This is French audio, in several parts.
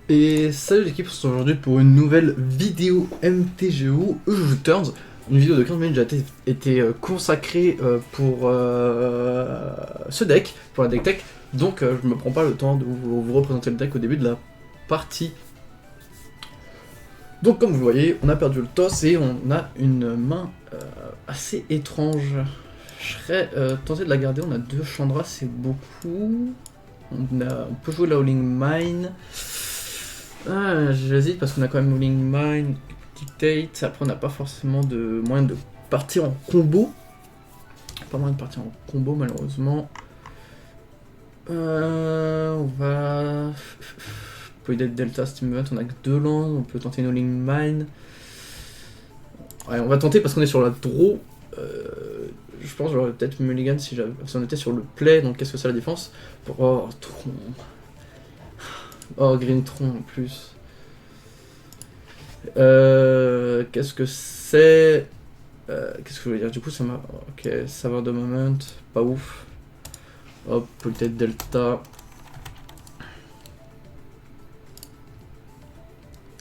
Et salut l'équipe, on se retrouve aujourd'hui pour une nouvelle vidéo MTGO Turns. Une vidéo de 15 minutes a été consacrée pour ce deck, pour la deck tech. Donc je me prends pas le temps de vous représenter le deck au début de la partie. Donc comme vous le voyez, on a perdu le toss et on a une main assez étrange. Je serais tenté de la garder, on a 2 Chandra, c'est beaucoup. On peut jouer la Howling Mine. Ah, j'hésite parce qu'on a quand même Howling Mine, Dictate. Après, on n'a pas forcément de moyen de partir en combo. Pas moyen de partir en combo, malheureusement. On va. Polydeath Delta Steam Event, on a que 2 landes. On peut tenter une Howling Mine. Ouais, on va tenter parce qu'on est sur la draw. Je pense que j'aurais peut-être Mulligan si on était sur le play. Donc, qu'est-ce que c'est la défense? Oh, Tron. Oh, Green Tron en plus. Qu'est-ce que c'est? Qu'est-ce que je voulais dire? Du coup, ça m'a. Ok, Saveur de Moment, pas ouf. Hop, peut-être Delta.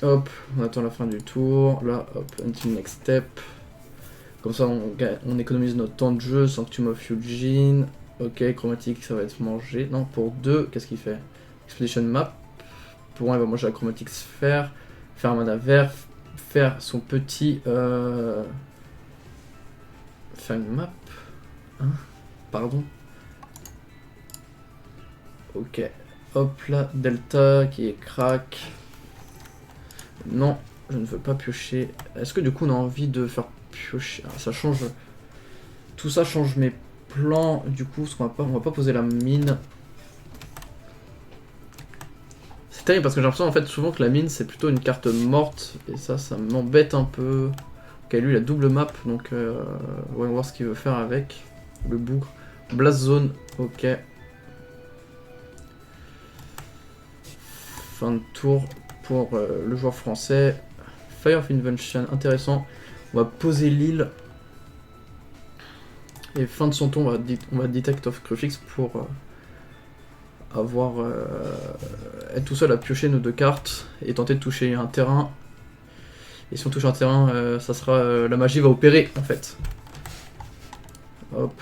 Hop, on attend la fin du tour. Là, hop, until next step. Comme ça, on économise notre temps de jeu. Sanctum of Eugene. Ok, chromatique, ça va être mangé. Non, pour 2, qu'est-ce qu'il fait? Expedition Map. Pour 1, il va manger la chromatique sphère. Faire un mana vert. Faire son petit. Faire une map. Hein? Pardon. Ok. Hop là, Delta qui est crack. Non, je ne veux pas piocher. Est-ce que du coup on a envie de faire piocher? Ah, ça change. Tout ça change mes plans. Du coup, on va pas poser la mine. C'est terrible parce que j'ai l'impression en fait souvent que la mine c'est plutôt une carte morte. Et ça m'embête un peu. Ok, lui il a double map. Donc on va voir ce qu'il veut faire avec. Le bougre. Blast Zone, ok. Fin de tour pour le joueur français. Fire of Invention, intéressant. On va poser l'île. Et fin de son tour, on va Detect of Crucifix pour être tout seul à piocher nos 2 cartes et tenter de toucher un terrain. Et si on touche un terrain, ça sera la magie va opérer en fait. Hop.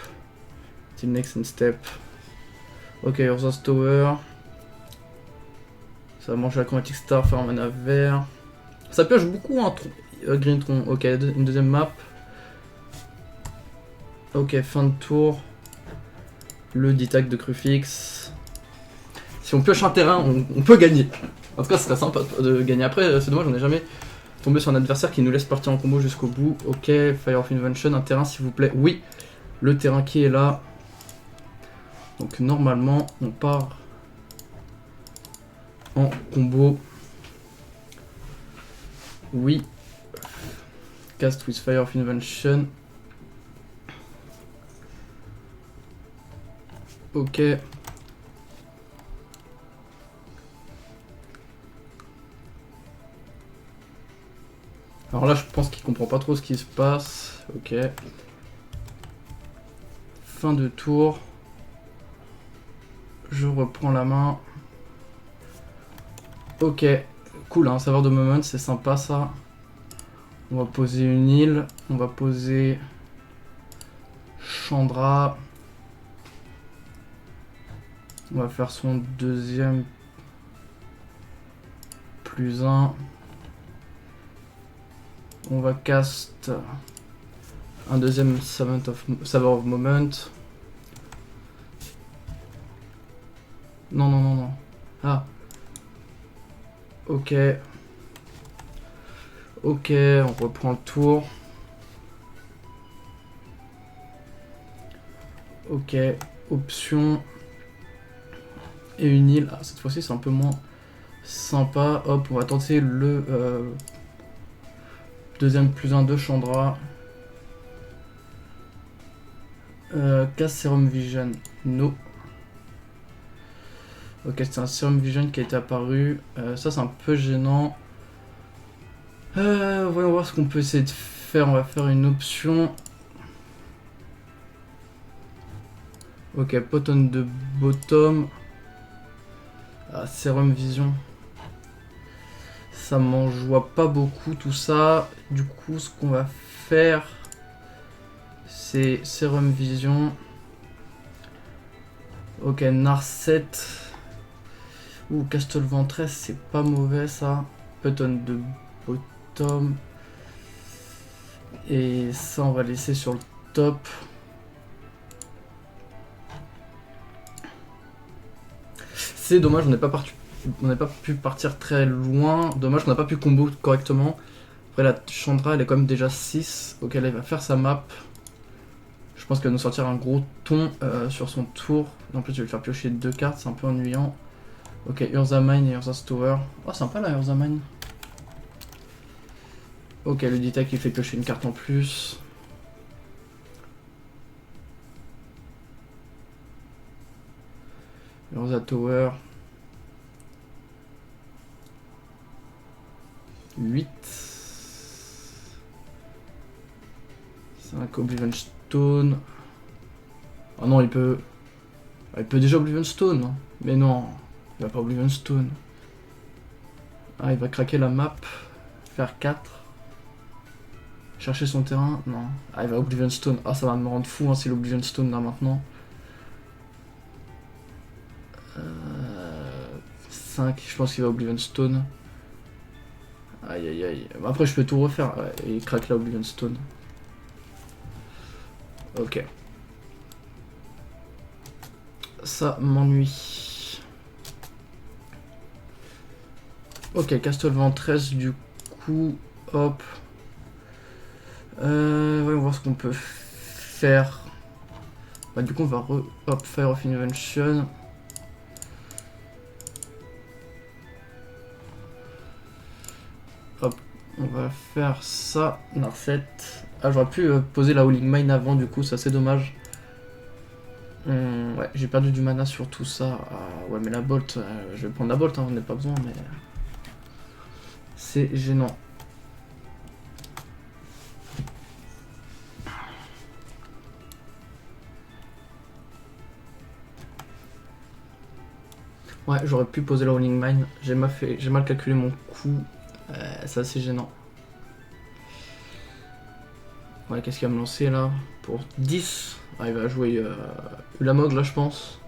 Till next step. Ok, Urza's Tower. Ça va manger la Chromatic Star, faire un mana vert. Ça pioche beaucoup un Green Tron. Ok, une deuxième map. Ok, fin de tour. Le Detect de Crucifix. Si on pioche un terrain, on peut gagner. En tout cas, ce serait sympa de gagner. Après, c'est dommage, on n'est jamais tombé sur un adversaire qui nous laisse partir en combo jusqu'au bout. Ok, Fire of Invention, un terrain s'il vous plaît. Oui, le terrain qui est là. Donc normalement, on part en combo. Oui. Cast with Fire of Invention. Ok. Alors là, je pense qu'il comprend pas trop ce qui se passe. Ok. Fin de tour. Je reprends la main. Ok. Cool, hein, Saveur de Moment, c'est sympa ça. On va poser une île. On va poser Chandra. On va faire son deuxième +1. On va cast un deuxième Savor of Moment. Non, non, non, non. Ah. Ok. Ok, on reprend le tour. Ok, option. Et une île. Ah, cette fois-ci, c'est un peu moins sympa. Hop, on va tenter le deuxième +1 de Chandra. Cast Serum Vision. No. Ok, c'est un Serum Vision qui a été apparu. Ça, c'est un peu gênant. Voyons voir ce qu'on peut essayer de faire. On va faire une option. Ok, Pot on de bottom. Ah, Serum Vision. Ça m'en joue pas beaucoup tout ça. Du coup, ce qu'on va faire, c'est Serum Vision. Ok, Narset. Ou Castle Ventress, c'est pas mauvais ça. Button de bottom. Et ça, on va laisser sur le top. C'est dommage, on n'a pas pu partir très loin. Dommage, on n'a pas pu combo correctement. Après, la Chandra, elle est quand même déjà 6. Ok, elle va faire sa map. Je pense qu'elle va nous sortir un gros ton sur son tour. En plus, je vais lui faire piocher 2 cartes, c'est un peu ennuyant. Ok, Urza Mine et Urza Stower. Oh, sympa la Urza Mine. Ok, le Dita qui fait piocher une carte en plus. Urza Tower. 8. 5 Oblivion Stone. Ah non, il peut... Il peut déjà Oblivion Stone. Hein. Mais non, il va pas Oblivion Stone. Ah, il va craquer la map. Faire 4. Chercher son terrain. Non. Ah, il va Oblivion Stone. Ah, ça va me rendre fou hein, si l'Oblivion Stone là maintenant. 5, je pense qu'il va Oblivion Stone. Aïe aïe aïe. Après, je peux tout refaire. Ouais, et il craque la Oblivion Stone. Ok. Ça m'ennuie. Ok, Castle Ventress, du coup, hop. Voyons voir ce qu'on peut faire. Bah, du coup, on va hop, Fire of Invention. Hop, on va faire ça. Narset. Ah, j'aurais pu poser la Howling Mine avant, du coup, ça c'est dommage. Ouais, j'ai perdu du mana sur tout ça. Ah, ouais, mais la Bolt, je vais prendre la Bolt, hein, on n'a pas besoin, mais... C'est gênant. Ouais, j'aurais pu poser la Rolling Mine. J'ai mal calculé mon coup. C'est assez gênant. Ouais, qu'est-ce qu'il va me lancer là? Pour 10. Ah, il va jouer Ulamog là, je pense.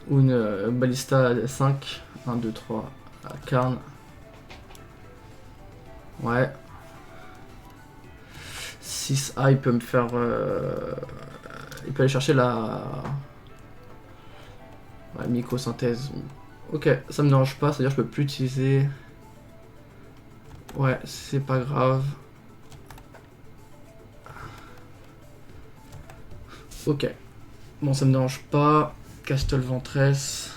Ou une Ballista 5. 1, 2, 3. Karn. Ouais. 6. Ah, il peut me faire... Il peut aller chercher la... Ouais, micro-synthèse. Ok, ça me dérange pas, c'est-à-dire que je peux plus utiliser... Ouais, c'est pas grave. Ok. Bon, ça me dérange pas. Castle Ventress.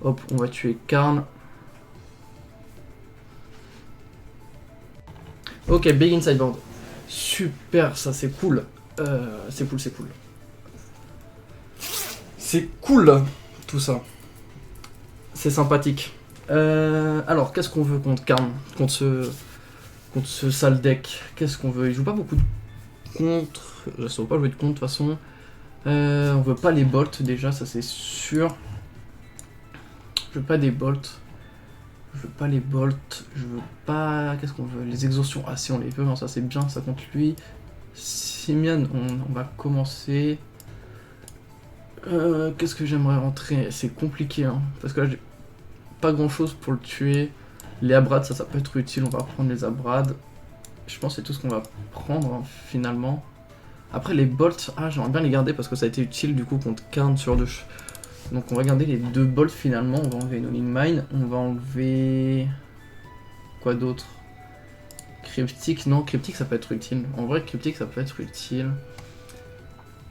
Hop, on va tuer Karn. Ok, big inside board. Super, ça c'est cool. C'est cool, c'est cool. C'est cool, tout ça. C'est sympathique. Alors, qu'est-ce qu'on veut contre Karn? Contre ce sale deck? Qu'est-ce qu'on veut? Il joue pas beaucoup de contre. Je ne saurais pas jouer de contre de toute façon. On veut pas les bolts déjà, ça c'est sûr. Je veux pas des bolts. Je veux pas les bolts. Je veux pas. Qu'est-ce qu'on veut? Les exhaustions. Ah si on les veut, non, ça c'est bien, ça compte lui. Simian, on va commencer. Qu'est-ce que j'aimerais rentrer? C'est compliqué hein, parce que là j'ai pas grand chose pour le tuer. Les abrades, ça peut être utile, on va prendre les abrades. Je pense que c'est tout ce qu'on va prendre hein, finalement. Après les bolts, ah j'aimerais bien les garder parce que ça a été utile du coup contre Karn sur 2. Donc on va garder les 2 bolts finalement, on va enlever une Howling Mine, on va enlever... Quoi d'autre? Cryptique, non, Cryptique ça peut être utile. En vrai Cryptique ça peut être utile.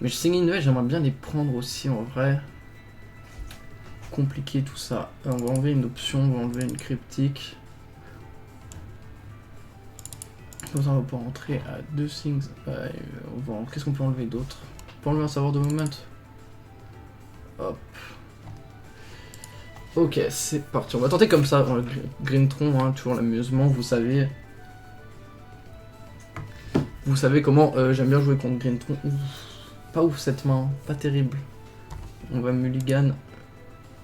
Mais Singing Way j'aimerais bien les prendre aussi en vrai. Compliqué tout ça. On va enlever une option, on va enlever une Cryptique. Comme ça on va pouvoir rentrer à 2 things. Qu'est-ce qu'on peut enlever d'autre? On peut enlever un savoir de moment. Hop. Ok, c'est parti. On va tenter comme ça. Greentron, hein, toujours l'amusement, vous savez. Vous savez comment j'aime bien jouer contre Greentron. Pas ouf cette main, pas terrible. On va mulligan.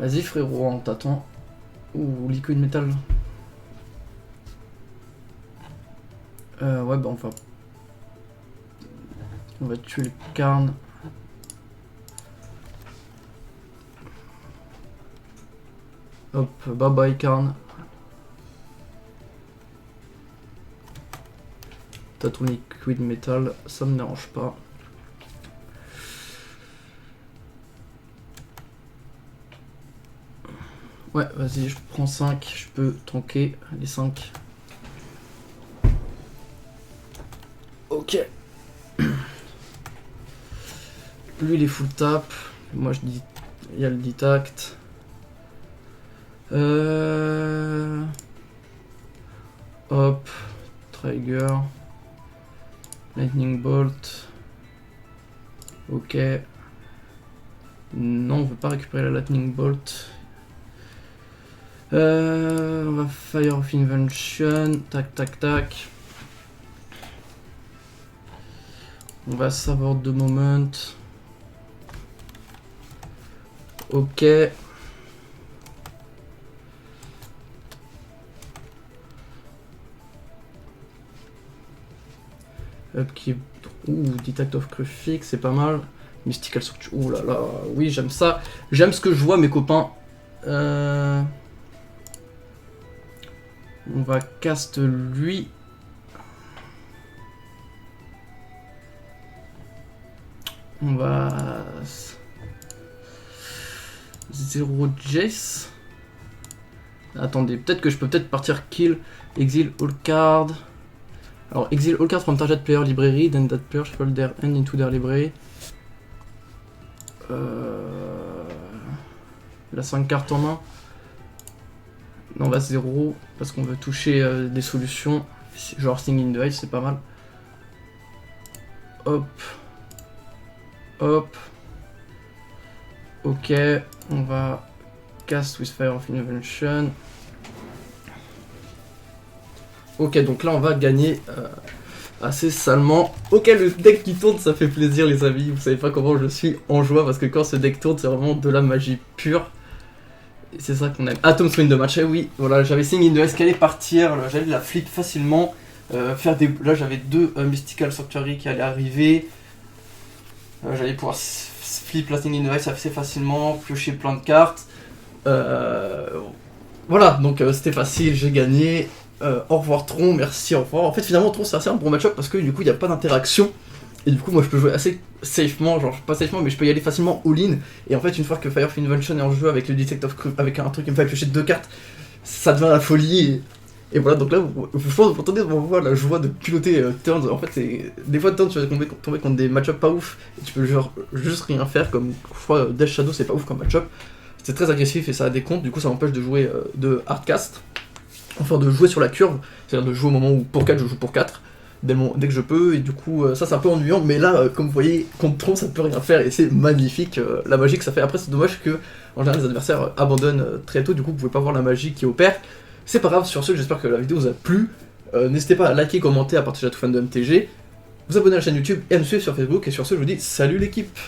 Vas-y frérot, on t'attend. Ouh, liquid metal. Ouais, bah on va tuer le Karn. Hop, bye bye Karn. T'as ton liquid metal, ça me dérange pas. Ouais, vas-y, je prends 5, je peux tanker les 5. Ok. Lui, il est full tap. Moi, je dis, il y a le detect. Hop. Trigger. Lightning bolt. Ok. Non, on veut pas récupérer la lightning bolt. On va Fire of Invention. Tac, tac, tac. On va savoir de moment. Ok. Upkeep. Ouh, Detect of Crucifix, c'est pas mal. Mystical Structure. Ouh là là, oui, j'aime ça. J'aime ce que je vois, mes copains. On va cast lui. On va... 0 Jace. Attendez, peut-être que je peux partir kill. Exile all card. Alors, exile all card from target player library, then that player shuffle their hand into their library. Il a 5 cartes en main. Non, on va 0 parce qu'on veut toucher des solutions. Genre Sting in the Ice, c'est pas mal. Hop. Hop. Ok, on va cast with Fire of Invention. Ok, donc là on va gagner assez salement. Ok, le deck qui tourne, ça fait plaisir les amis. Vous savez pas comment je suis en joie parce que quand ce deck tourne, c'est vraiment de la magie pure. Et c'est ça qu'on aime. Atom Swing de match, oui, voilà, j'avais Sing in the Ice qui allait partir, j'allais la flip facilement. Là j'avais 2 Mystical Sanctuary qui allaient arriver. J'allais pouvoir flip la Sing in the Ice assez facilement, piocher plein de cartes. Voilà, donc c'était facile, j'ai gagné. Au revoir Tron, merci, au revoir. En fait, finalement, Tron c'est assez un bon match-up parce que du coup, il n'y a pas d'interaction. Et du coup, moi je peux jouer assez safement, genre pas safement, mais je peux y aller facilement all-in. Et en fait, une fois que Fire of Invention est en jeu avec le Detect of Crucifix, avec un truc qui me fait piocher 2 cartes, ça devient la folie. Et voilà, donc là, je pense que vous entendez on voit la joie de piloter turns. En fait, des fois, turns, tu vas tomber contre des match-up pas ouf. Et tu peux genre juste rien faire, comme je crois Death Shadow, c'est pas ouf comme match-up. C'est très agressif et ça a des comptes, du coup, ça m'empêche de jouer de hardcast. Enfin, de jouer sur la curve, c'est-à-dire de jouer au moment où pour 4 je joue pour 4 dès que je peux, et du coup ça c'est un peu ennuyant, mais là comme vous voyez contre Tron ça peut rien faire et c'est magnifique la magie que ça fait. Après c'est dommage que en général les adversaires abandonnent très tôt, du coup vous pouvez pas voir la magie qui opère. C'est pas grave, sur ce j'espère que la vidéo vous a plu, n'hésitez pas à liker, commenter, à partager à tout fan de MTG, vous abonner à la chaîne YouTube et à me suivre sur Facebook, et sur ce je vous dis salut l'équipe.